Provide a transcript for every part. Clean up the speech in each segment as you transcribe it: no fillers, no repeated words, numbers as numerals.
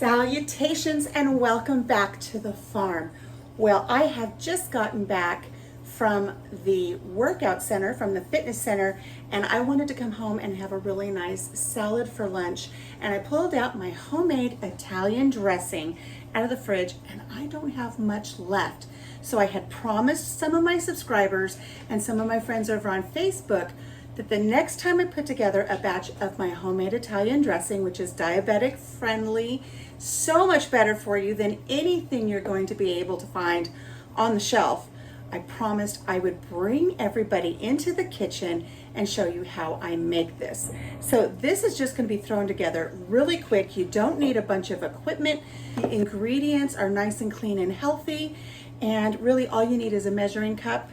Salutations and welcome back to the farm. Well, I have just gotten back from the workout center, from the fitness center, and I wanted to come home and have a really nice salad for lunch. And I pulled out my homemade Italian dressing out of the fridge, and I don't have much left. So I had promised some of my subscribers and some of my friends over on Facebook that the next time I put together a batch of my homemade Italian dressing, which is diabetic friendly, so much better for you than anything you're going to be able to find on the shelf, I promised I would bring everybody into the kitchen and show you how I make this. So this is just going to be thrown together really quick. You don't need a bunch of equipment. The ingredients are nice and clean and healthy, and really all you need is a measuring cup,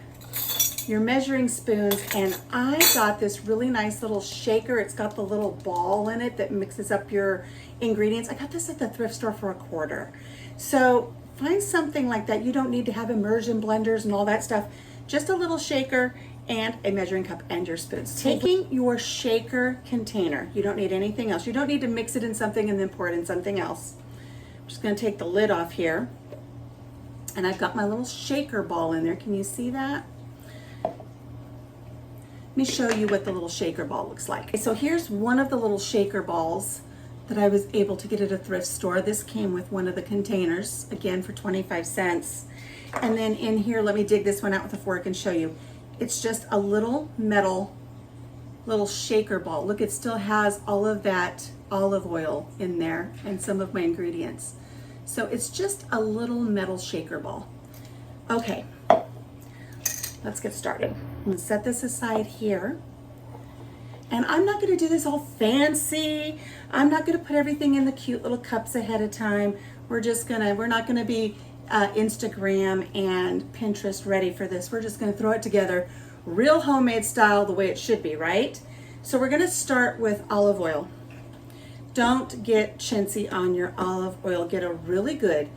your measuring spoons, and I got this really nice little shaker. It's got the little ball in it that mixes up your ingredients. I got this at the thrift store for $1. So find something like that. You don't need to have immersion blenders and all that stuff. Just a little shaker and a measuring cup and your spoons. Taking your shaker container, you don't need anything else. You don't need to mix it in something and then pour it in something else. I'm just gonna take the lid off here, and I've got my little shaker ball in there. Can you see that? Let me show you what the little shaker ball looks like. Okay, so here's one of the little shaker balls that I was able to get at a thrift store. This came with one of the containers, again for 25 cents. And then in here, let me dig this one out with a fork and show you. It's just a little metal, little shaker ball. Look, it still has all of that olive oil in there and some of my ingredients. So it's just a little metal shaker ball. Okay, let's get started. I'm gonna set this aside here. And I'm not gonna do this all fancy. I'm not gonna put everything in the cute little cups ahead of time. We're not gonna be Instagram and Pinterest ready for this. We're just gonna throw it together real homemade style, the way it should be, right? So we're gonna start with olive oil. Don't get chintzy on your olive oil. Get a really good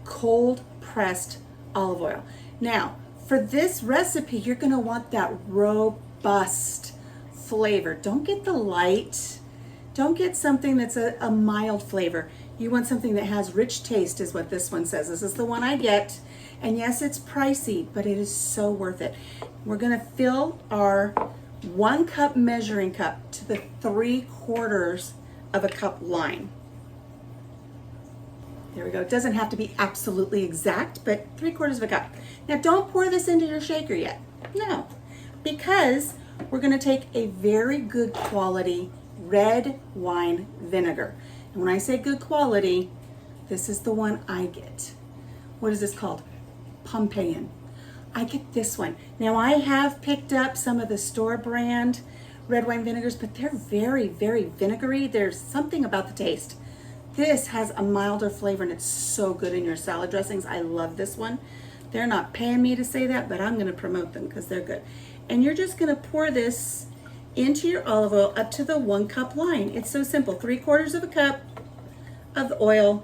cold pressed olive oil. Now, for this recipe, you're gonna want that robust flavor. Don't get the light. Don't get something that's a mild flavor. You want something that has rich taste, is what this one says. This is the one I get. And yes, it's pricey, but it is so worth it. We're gonna fill our 1 cup measuring cup to the 3/4 of a cup line. There we go. It doesn't have to be absolutely exact, but 3/4 of a cup. Now don't pour this into your shaker yet. No, because we're gonna take a very good quality red wine vinegar. And when I say good quality, this is the one I get. What is this called? Pompeian. I get this one. Now I have picked up some of the store brand red wine vinegars, but they're very, very vinegary. There's something about the taste. This has a milder flavor and it's so good in your salad dressings. I love this one. They're not paying me to say that, but I'm gonna promote them because they're good. And you're just gonna pour this into your olive oil up to the 1 cup line. It's so simple. 3/4 of a cup of the oil,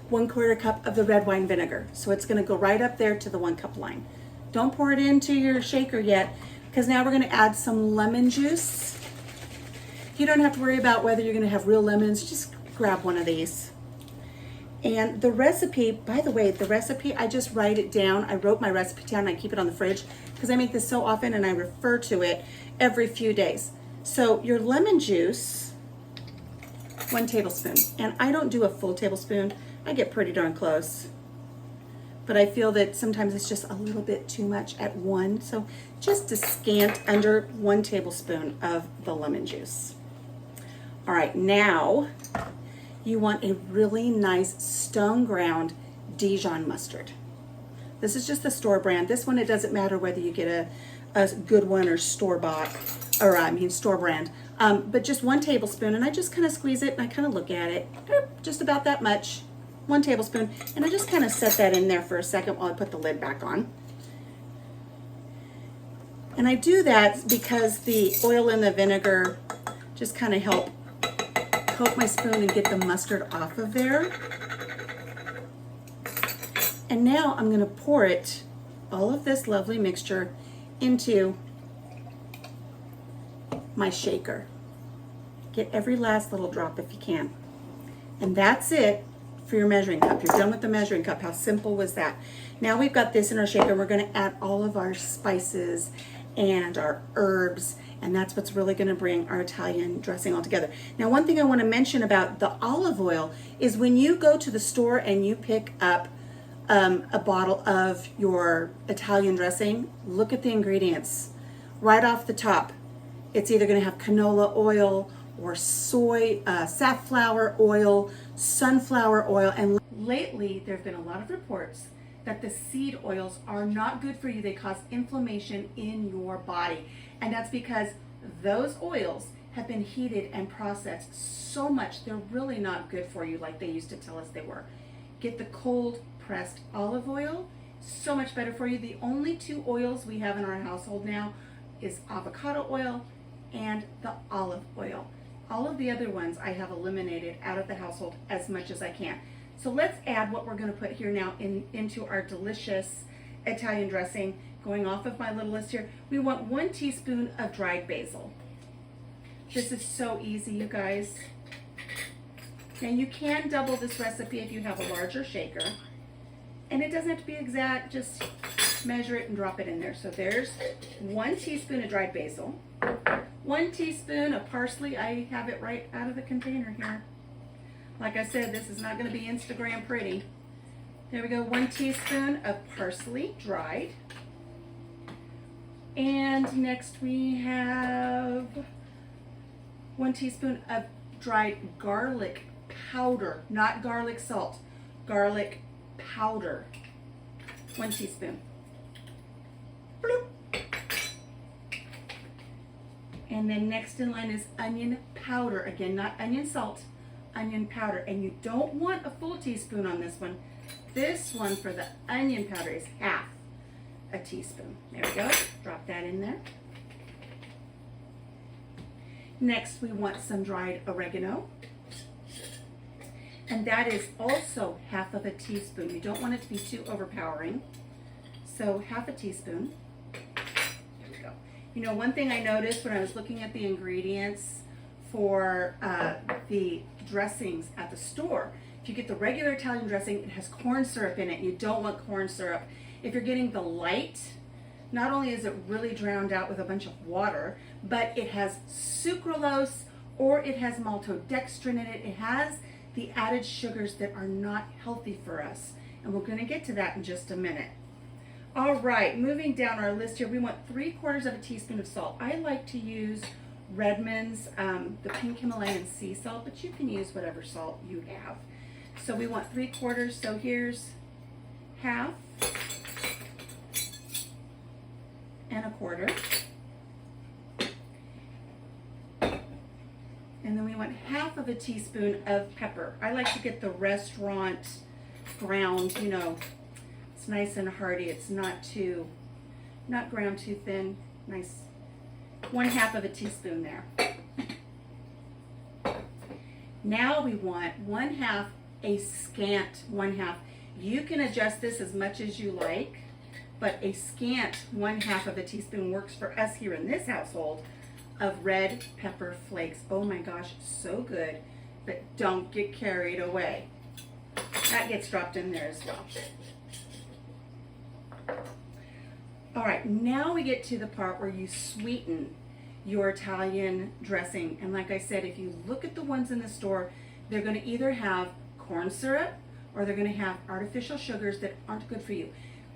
1/4 cup of the red wine vinegar. So it's gonna go right up there to the 1 cup line. Don't pour it into your shaker yet, because now we're gonna add some lemon juice. You don't have to worry about whether you're gonna have real lemons, just grab one of these. And the recipe, by the way, I just write it down. I wrote my recipe down and I keep it on the fridge because I make this so often and I refer to it every few days. So your lemon juice, 1 tablespoon. And I don't do a full tablespoon. I get pretty darn close. But I feel that sometimes it's just a little bit too much at one. So just a scant under 1 tablespoon of the lemon juice. All right, now you want a really nice stone ground Dijon mustard. This is just the store brand. This one, it doesn't matter whether you get a good one or store bought, or store brand. But just 1 tablespoon, and I just kind of squeeze it and I kind of look at it, just about that much, 1 tablespoon. And I just kind of set that in there for a second while I put the lid back on. And I do that because the oil and the vinegar just kind of help coat my spoon and get the mustard off of there. And now I'm going to pour it, all of this lovely mixture, into my shaker. Get every last little drop if you can. And that's it for your measuring cup. You're done with the measuring cup. How simple was that? Now we've got this in our shaker. We're going to add all of our spices and our herbs, and that's what's really going to bring our Italian dressing all together. Now, one thing I want to mention about the olive oil is when you go to the store and you pick up a bottle of your Italian dressing, look at the ingredients. Right off the top, it's either going to have canola oil or soy, safflower oil, sunflower oil, and lately there have been a lot of reports that the seed oils are not good for you. They cause inflammation in your body. And that's because those oils have been heated and processed so much, they're really not good for you like they used to tell us they were. Get the cold pressed olive oil, so much better for you. The only two oils we have in our household now is avocado oil and the olive oil. All of the other ones I have eliminated out of the household as much as I can. So let's add what we're going to put here now into our delicious Italian dressing. Going off of my little list here, we want 1 teaspoon of dried basil. This is so easy, you guys. Now you can double this recipe if you have a larger shaker. And it doesn't have to be exact, just measure it and drop it in there. So there's 1 teaspoon of dried basil. 1 teaspoon of parsley. I have it right out of the container here. Like I said, this is not going to be Instagram pretty. There we go, 1 teaspoon of parsley, dried. And next we have 1 teaspoon of dried garlic powder, not garlic salt, garlic powder. 1 teaspoon. Bloop. And then next in line is onion powder. Again, not onion salt, onion powder. And you don't want a full teaspoon on this one. This one for the onion powder is half a teaspoon. There we go. Drop that in there. Next, we want some dried oregano. And that is also half of a teaspoon. You don't want it to be too overpowering. So half a teaspoon. There we go. You know, one thing I noticed when I was looking at the ingredients for the dressings at the store, if you get the regular Italian dressing, it has corn syrup in it. You don't want corn syrup. If you're getting the light, not only is it really drowned out with a bunch of water, but it has sucralose or it has maltodextrin in it. It has the added sugars that are not healthy for us. And we're going to get to that in just a minute. All right, moving down our list here, we want 3/4 of a teaspoon of salt. I like to use Redmond's, the pink Himalayan sea salt, but you can use whatever salt you have. So we want 3/4, so here's half and a quarter. And then we want half of a teaspoon of pepper. I like to get the restaurant ground, you know, it's nice and hearty. It's not ground too thin. Nice. 1/2 of a teaspoon there. Now we want 1/2, a scant 1/2. You can adjust this as much as you like, but a scant 1/2 of a teaspoon works for us here in this household of red pepper flakes. Oh my gosh, so good, but don't get carried away. That gets dropped in there as well. All right, now we get to the part where you sweeten your Italian dressing. And like I said, if you look at the ones in the store, they're going to either have corn syrup or they're going to have artificial sugars that aren't good for you.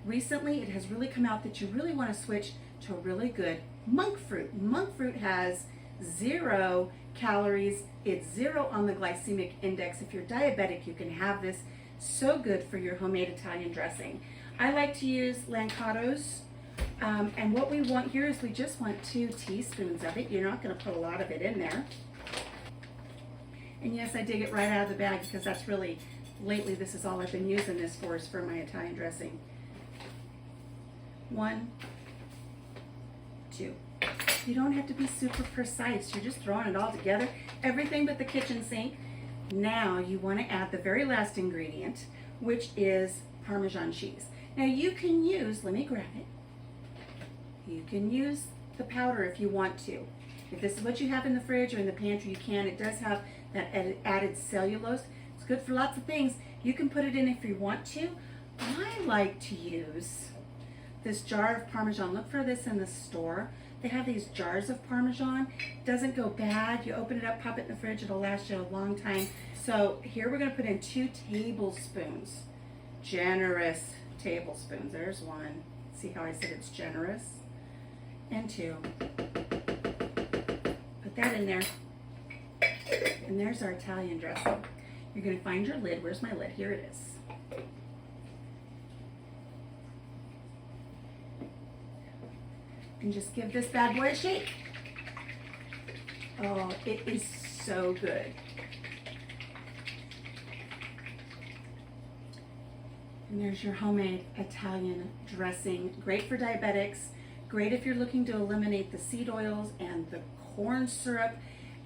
Recently, it has really come out that you really want to switch to a really good monk fruit. Monk fruit has 0 calories. It's 0 on the glycemic index. If you're diabetic, you can have this. So good for your homemade Italian dressing. I like to use Lancatos. And what we want here is we just want 2 teaspoons of it. You're not going to put a lot of it in there. And yes, I dig it right out of the bag because that's really, lately this is all I've been using this for, is for my Italian dressing. 1, 2. You don't have to be super precise. You're just throwing it all together. Everything but the kitchen sink. Now you want to add the very last ingredient, which is Parmesan cheese. Now you can use, let me grab it. You can use the powder if you want to. If this is what you have in the fridge or in the pantry, you can. It does have that added cellulose. It's good for lots of things. You can put it in if you want to. I like to use this jar of Parmesan. Look for this in the store. They have these jars of Parmesan. It doesn't go bad. You open it up, pop it in the fridge. It'll last you a long time. So here we're going to put in 2 tablespoons. Generous tablespoons. There's 1. See how I said it's generous? And 2. Put that in there. And there's our Italian dressing. You're going to find your lid. Where's my lid? Here it is. And just give this bad boy a shake. Oh, it is so good. And there's your homemade Italian dressing. Great for diabetics. Great if you're looking to eliminate the seed oils and the corn syrup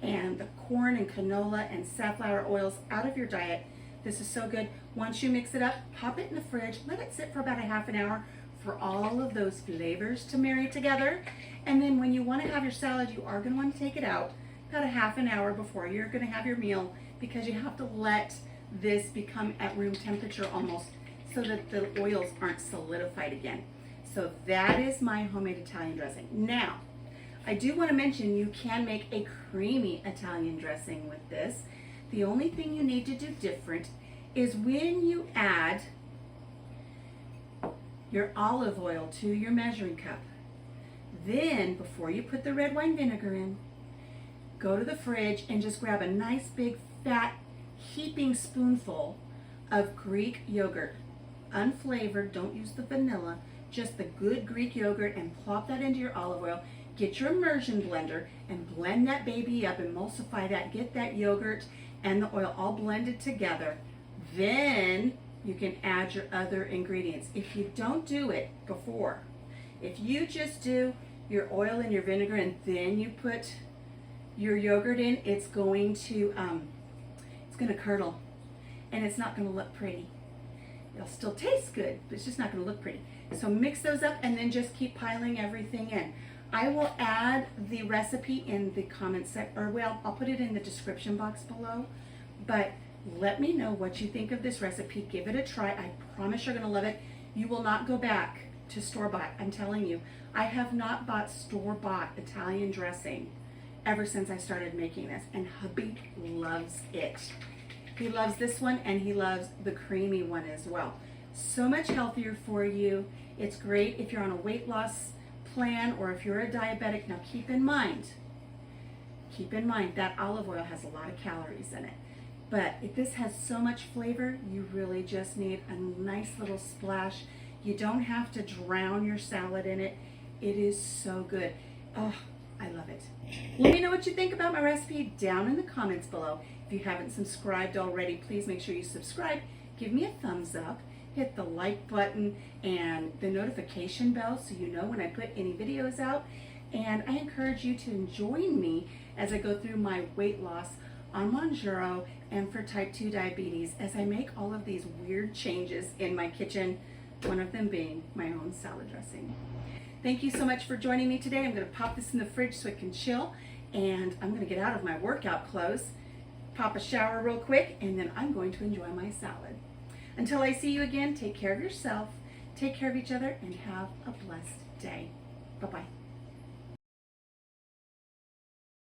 and the corn and canola and safflower oils out of your diet. This is so good. Once you mix it up, pop it in the fridge. Let it sit for about a half an hour for all of those flavors to marry together. And then when you want to have your salad, you are going to want to take it out about a half an hour before you're going to have your meal, because you have to let this become at room temperature almost, so that the oils aren't solidified again. So that is my homemade Italian dressing. Now, I do want to mention you can make a creamy Italian dressing with this. The only thing you need to do different is when you add your olive oil to your measuring cup, then before you put the red wine vinegar in, go to the fridge and just grab a nice big fat heaping spoonful of Greek yogurt. Unflavored, don't use the vanilla, just the good Greek yogurt, and plop that into your olive oil. Get your immersion blender and blend that baby up, emulsify that, get that yogurt and the oil all blended together. Then you can add your other ingredients. If you don't do it before, if you just do your oil and your vinegar and then you put your yogurt in, it's going to curdle, and it's not going to look pretty. It'll still taste good, but it's just not going to look pretty. So mix those up and then just keep piling everything in. I will add the recipe in the comments section, or well, I'll put it in the description box below. But let me know what you think of this recipe. Give it a try. I promise you're going to love it. You will not go back to store-bought. I'm telling you. I have not bought store-bought Italian dressing ever since I started making this, and hubby loves it. He loves this one, and he loves the creamy one as well. So much healthier for you. It's great if you're on a weight loss plan or if you're a diabetic. Now keep in mind that olive oil has a lot of calories in it. But if this has so much flavor, you really just need a nice little splash. You don't have to drown your salad in it. It is so good. Oh, I love it. Let me know what you think about my recipe down in the comments below. If you haven't subscribed already, please make sure you subscribe. Give me a thumbs up. Hit the like button and the notification bell so you know when I put any videos out. And I encourage you to join me as I go through my weight loss on Mounjaro and for type 2 diabetes as I make all of these weird changes in my kitchen, one of them being my own salad dressing. Thank you so much for joining me today. I'm going to pop this in the fridge so it can chill, and I'm going to get out of my workout clothes, pop a shower real quick, and then I'm going to enjoy my salad. Until I see you again, take care of yourself, take care of each other, and have a blessed day. Bye-bye.